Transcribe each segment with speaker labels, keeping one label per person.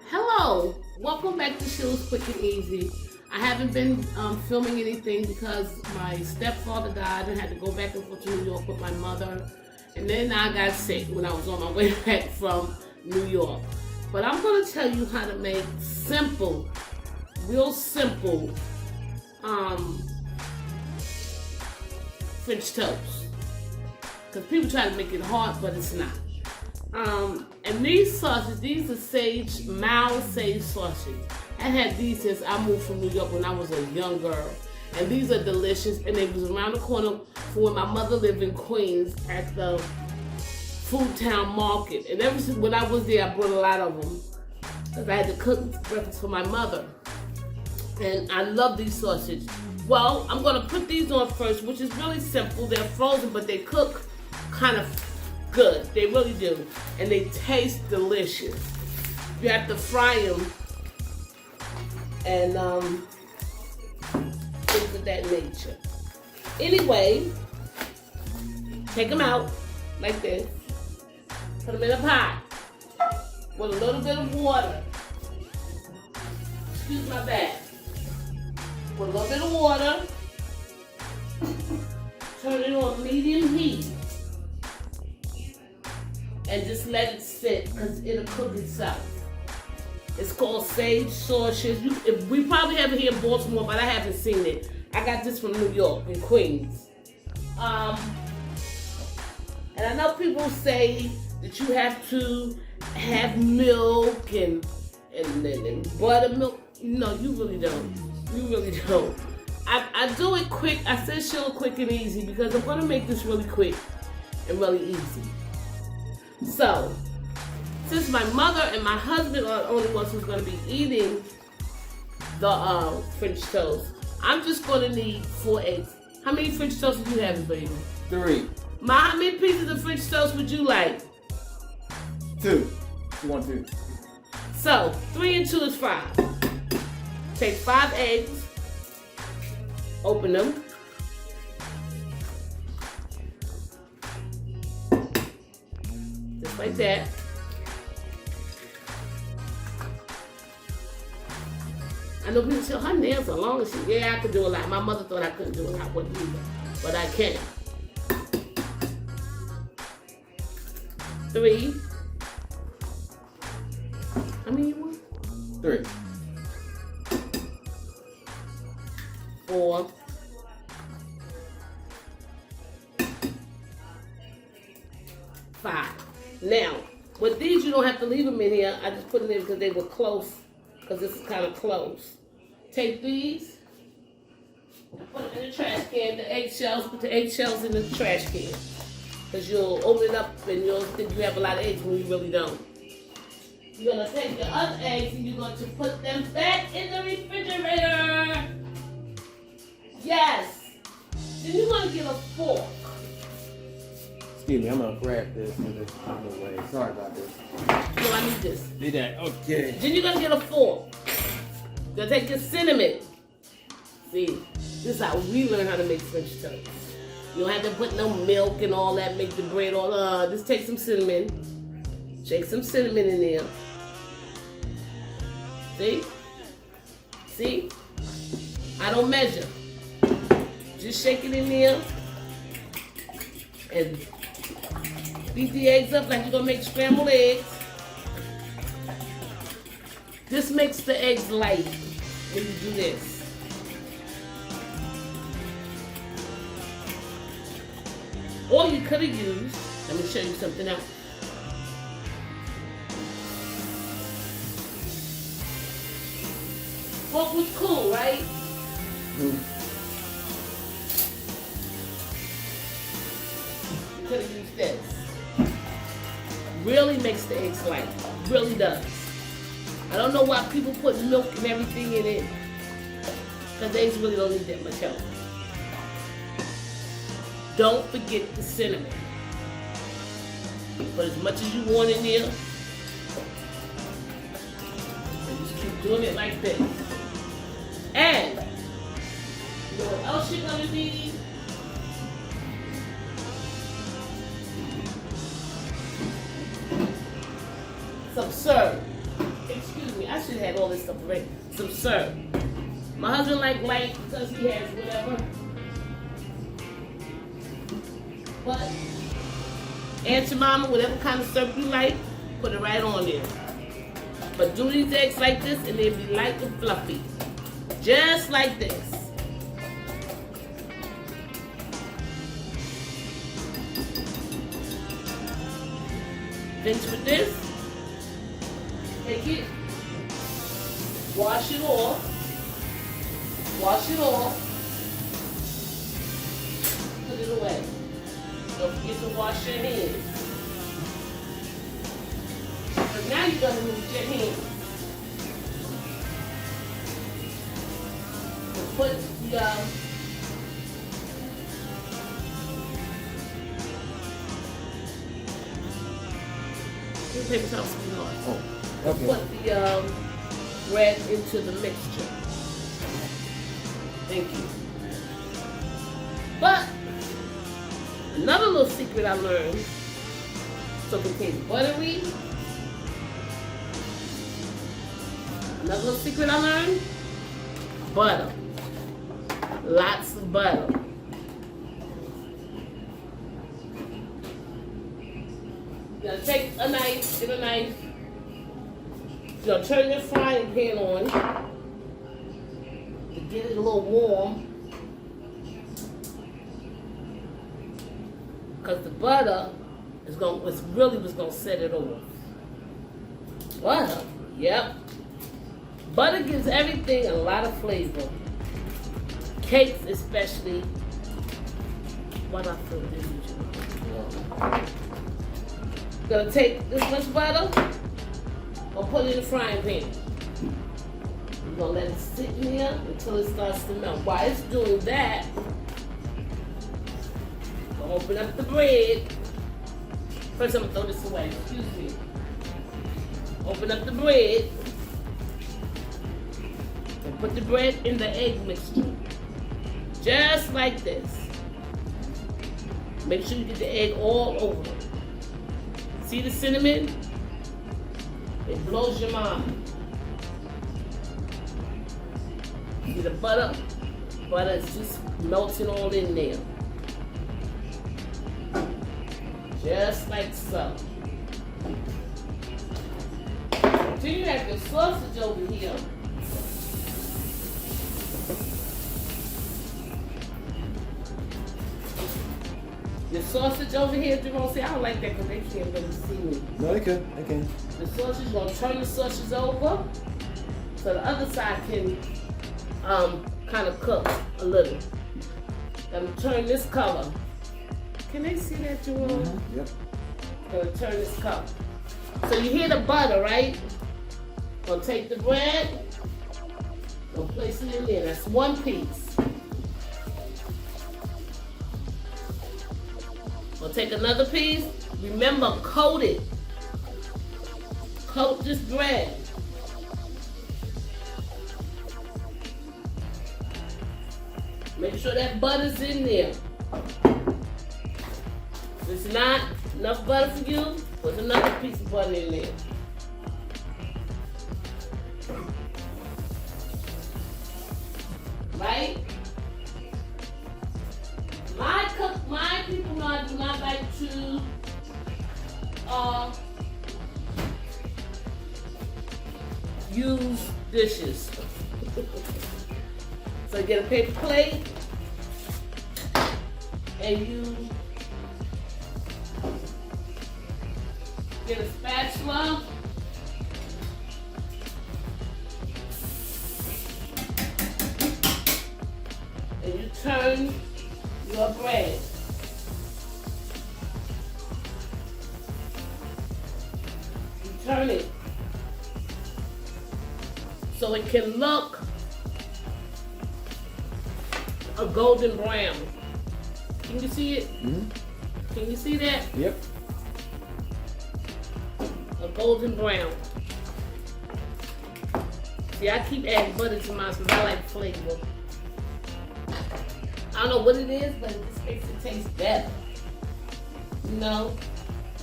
Speaker 1: Hello, welcome back to Sheila's Quick and Easy. I haven't been filming anything because my stepfather died and had to go back and forth to New York with my mother. And then I got sick when I was on my way back from New York. But I'm going to tell you how to make simple, real simple French toast. Because people try to make it hard, but it's not. And these sausages, these are mild sage sausage. I had these since I moved from New York when I was a young girl. And these are delicious, and they was around the corner from where my mother lived in Queens at the Food Town Market. And ever since when I was there, I brought a lot of them because I had to cook breakfast for my mother. And I love these sausages. Well, I'm gonna put these on first, which is really simple. They're frozen, but they cook kind of good. They really do. And they taste delicious. You have to fry them and things of that nature. Anyway, take them out like this. Put them in a pot with a little bit of water. Excuse my bad. With a little bit of water. Turn it on medium heat. And just let it sit because it'll cook itself. It's called sage sausage. We probably have it here in Baltimore, but I haven't seen it. I got this from New York, in Queens. And I know people say that you have to have milk and buttermilk. No, you really don't. You really don't. I do it quick. I said Sheila Quick and Easy because I'm going to make this really quick and really easy. So, since my mother and my husband are the only ones who's going to be eating the French toast, I'm just going to need 4 eggs. How many French toasts do you have, baby?
Speaker 2: 3.
Speaker 1: Ma, how many pieces of French toast would you like?
Speaker 2: 2. You want 2?
Speaker 1: So, 3 and 2 is 5. Take 5 eggs, open them. Just like that. I know people say, her nails are long. Yeah, I could do a lot. My mother thought I couldn't do a lot, wouldn't either. But I can. 3. How many you want?
Speaker 2: 3.
Speaker 1: 4. 5. Now, with these, you don't have to leave them in here. I just put them in because they were close, because this is kind of close. Take these and put them in the trash can, the eggshells. Put the eggshells in the trash can, because you'll open it up and you'll think you have a lot of eggs when you really don't. You're going to take the other eggs and you're going to put them back in the refrigerator. Yes. Then you're going to get a fork.
Speaker 2: Excuse me, I'm going to grab this and this out of the way. Sorry about this.
Speaker 1: So I need this.
Speaker 2: Need that? Okay.
Speaker 1: Then you're going to get a fork. You're going to take your cinnamon. See, this is how we learn how to make French toast. You don't have to put no milk and all that, make the bread all, just take some cinnamon. Shake some cinnamon in there. See? See? I don't measure. Just shake it in there. And beat the eggs up like you're going to make scrambled eggs. This makes the eggs light when you do this. Or you could have used, let me show you something else. Fork was cool, right?
Speaker 2: Mm.
Speaker 1: You could have used this. Really makes the eggs light. Really does. I don't know why people put milk and everything in it, because the eggs really don't need that much help. Don't forget the cinnamon. Put as much as you want in there. And just keep doing it like this. And you know what else you're gonna need? some syrup. Excuse me, I should have had all this stuff already. Some syrup. My husband like light because he has whatever. But Aunt your mama, whatever kind of syrup you like, put it right on there. But do these eggs like this and they'll be light and fluffy. Just like this. Finish with this. Take it. Wash it off. Wash it off. Put it away. Don't forget to wash your hands. But now you're going to use your hands. So put the paper towel, sweetheart.
Speaker 2: Oh, okay.
Speaker 1: Put the bread into the mixture. Thank you. But another little secret I learned, so it can taste buttery. Another little secret I learned, butter. Lots of butter. You're gonna take a knife, get a knife. You're gonna turn your frying pan on to get it a little warm. Because the butter is really what's gonna set it off. Butter, yep. Butter gives everything a lot of flavor. Cakes especially. What I feel this is. Gonna take this much butter or put it in the frying pan. We're gonna let it sit in there until it starts to melt. While it's doing that, open up the bread. First, I'm gonna throw this away. Excuse me. Open up the bread and put the bread in the egg mixture, just like this. Make sure you get the egg all over. See the cinnamon? It blows your mind. See the butter? Butter is just melting all in there. Just like so. Then you have your sausage over here. The sausage over here, Jerome, see, I don't like that because they can't really see me.
Speaker 2: No, they can. They can.
Speaker 1: The sausage, you're gonna turn the sausage over so the other side can kind of cook a little. I'm gonna turn this color. Can they see that, Jerome?
Speaker 2: Mm-hmm. Yep.
Speaker 1: Gonna turn this color. So you hear the butter, right? Gonna take the bread, gonna place it in there. That's one piece. Gonna take another piece. Remember, coat it. Coat this bread. Make sure that butter's in there. If it's not enough butter for you, put another piece of butter in there. Right? My people know I do not like to use dishes. So you get a paper plate and you get a spatula. And you turn your bread. You turn it so it can look a golden brown. Can you see it? Mm-hmm. Can you see that?
Speaker 2: Yep.
Speaker 1: A golden brown. See, I keep adding butter to mine because I like flavor. I don't know what it is, but it just makes it taste better. You know?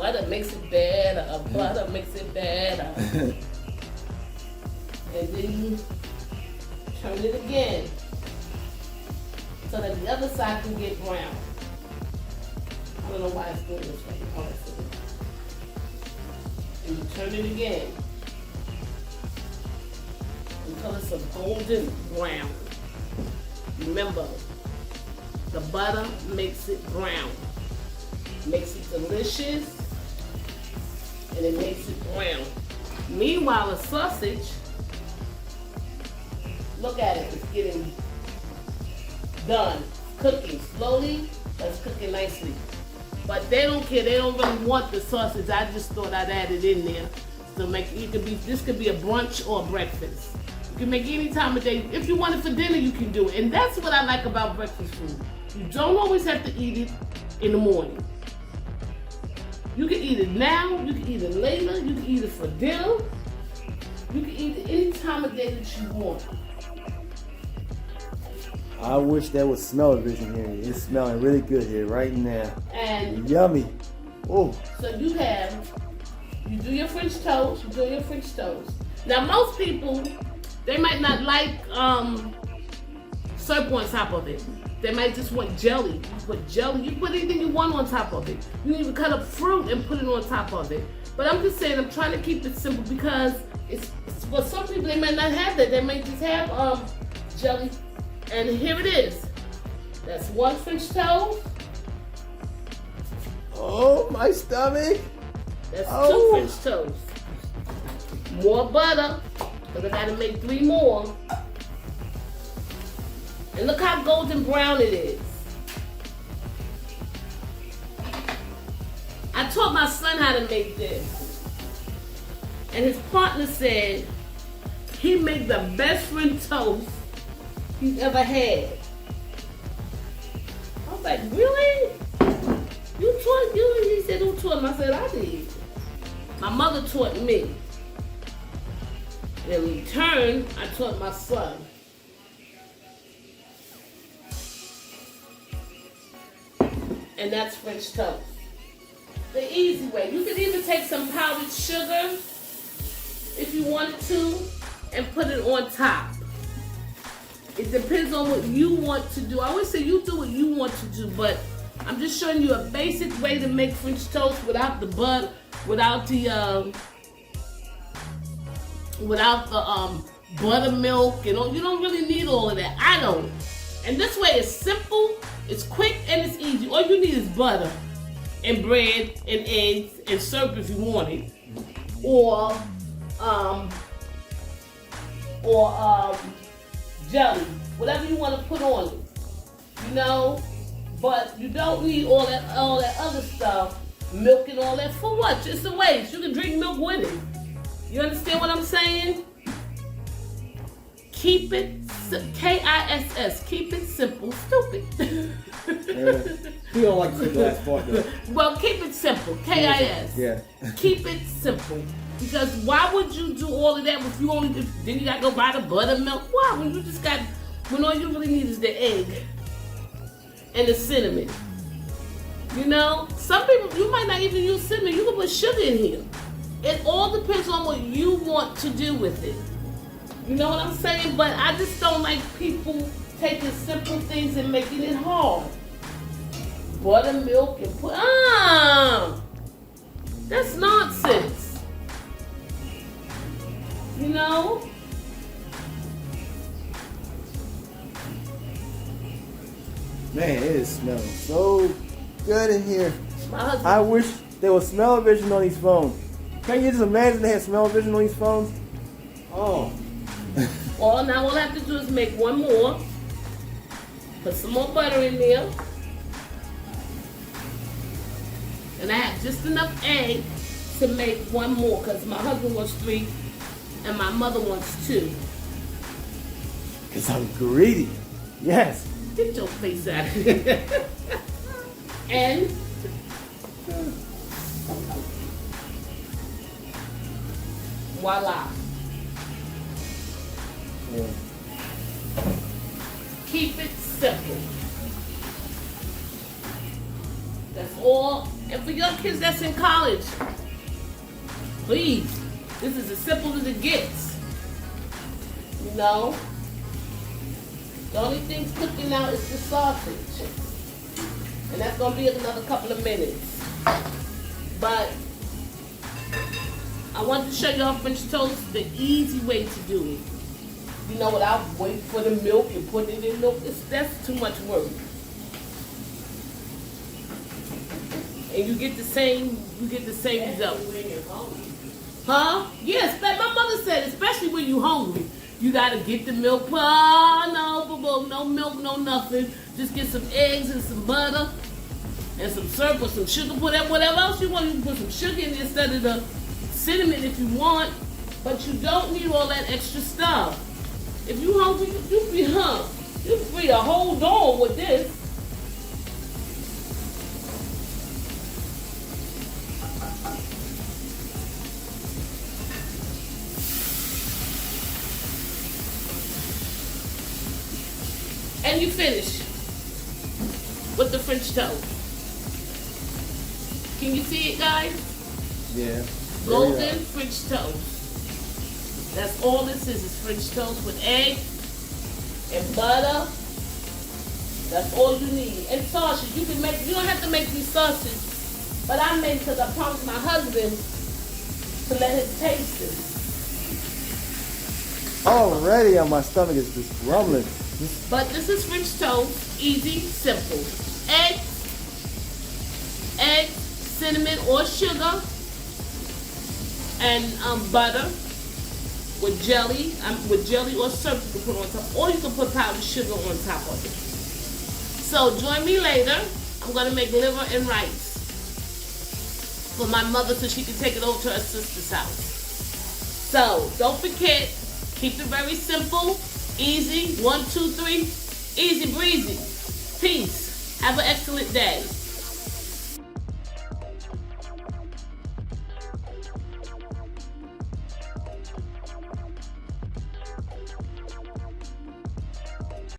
Speaker 1: Butter makes it better. Butter makes it better. And then you turn it again so that the other side can get brown. I don't know why it's doing this right now. And you turn it again until it's a golden brown. Remember, the butter makes it brown. Makes it delicious, and it makes it brown. Meanwhile, a sausage, look at it, it's getting done. Cooking slowly, but it's cooking nicely. But they don't care, they don't really want the sausage. I just thought I'd add it in there. So this could be a brunch or a breakfast. You can make it any time of day. If you want it for dinner, you can do it. And that's what I like about breakfast food. You don't always have to eat it in the morning. You can eat it now, you can eat it later, you can eat it for dinner. You can eat it any time of day that you want.
Speaker 3: I wish there was smell-o-vision here. It's smelling really good here right now.
Speaker 1: And
Speaker 3: yummy. Oh.
Speaker 1: So you do your French toast, Now most people, they might not like syrup on top of it. They might just want jelly. You put jelly, you put anything you want on top of it. You can even cut up fruit and put it on top of it. But I'm just saying, I'm trying to keep it simple because it's for some people, they might not have that. They might just have jelly. And here it is. That's one French toast.
Speaker 3: Oh, my stomach.
Speaker 1: That's two French toast. More butter, because I gotta make 3 more. And look how golden brown it is. I taught my son how to make this. And his partner said he made the best French toast he's ever had. I was like, really? You taught you? He said, who taught him? I said, I did. My mother taught me. And in return, I taught my son. And that's French toast. The easy way. You can even take some powdered sugar if you wanted to and put it on top. It depends on what you want to do. I always say you do what you want to do, but I'm just showing you a basic way to make French toast without the butter, without the buttermilk. You don't really need all of that. I don't. And this way it's simple, it's quick, and it's easy. All you need is butter and bread and eggs and syrup if you want it, or jelly, whatever you want to put on it. But you don't need all that other stuff, milk and all that. For what? Just a waste. You can drink milk with it. You understand what I'm saying? Keep it, K-I-S-S, keep it simple, stupid.
Speaker 3: You don't like to say the last part though.
Speaker 1: Well, keep it simple, K-I-S.
Speaker 3: Yeah.
Speaker 1: Keep it simple. Because why would you do all of that if you then you gotta go buy the buttermilk? Why? When all you really need is the egg and the cinnamon. Some people, you might not even use cinnamon, you can put sugar in here. It all depends on what you want to do with it. You know what I'm saying? But I just don't like people taking simple things and making it hard. Buttermilk and that's nonsense.
Speaker 3: Man, it is smelling so good in here. I wish there was smell-o-vision on these phones. Can you just imagine they had smell-o-vision on these phones? Oh.
Speaker 1: Well, now all I have to do is make one more. Put some more butter in there. And I have just enough egg to make one more because my husband wants 3 and my mother wants 2.
Speaker 3: Because I'm greedy. Yes.
Speaker 1: Get your face out of here. And voila.
Speaker 3: Yeah.
Speaker 1: Keep it simple. That's all And for your kids that's in college, please, this is as simple as it gets. You know? The only thing's cooking now is the sausage. And that's going to be another couple of minutes. But I wanted to show you all French toast, the easy way to do it. You know, without waiting for the milk and putting it in milk, that's too much work. And you get the same result. Huh? Yes, my mother said, especially when you're hungry. You gotta get the milk. Oh, no, boo-boo, no milk, no nothing. Just get some eggs and some butter and some syrup or some sugar, whatever else you want. You can put some sugar in instead of the cinnamon if you want, but you don't need all that extra stuff. If you hungry, you free to hold on with this. And you finish with the French toast. Can you see it, guys?
Speaker 3: Yeah.
Speaker 1: Golden French toast. That's all this is French toast with egg and butter. That's all you need. And sausage. You don't have to make these sausages, but I made because I promised my husband to let him taste it.
Speaker 3: Already on my stomach is just rumbling.
Speaker 1: But this is French toast, easy, simple. Eggs, cinnamon or sugar, and butter with jelly or syrup you can put on top, or you can put powdered sugar on top of it. So join me later. I'm gonna make liver and rice for my mother so she can take it over to her sister's house. So don't forget, keep it very simple. Easy, 1, 2, 3, easy breezy. Peace. Have an excellent day.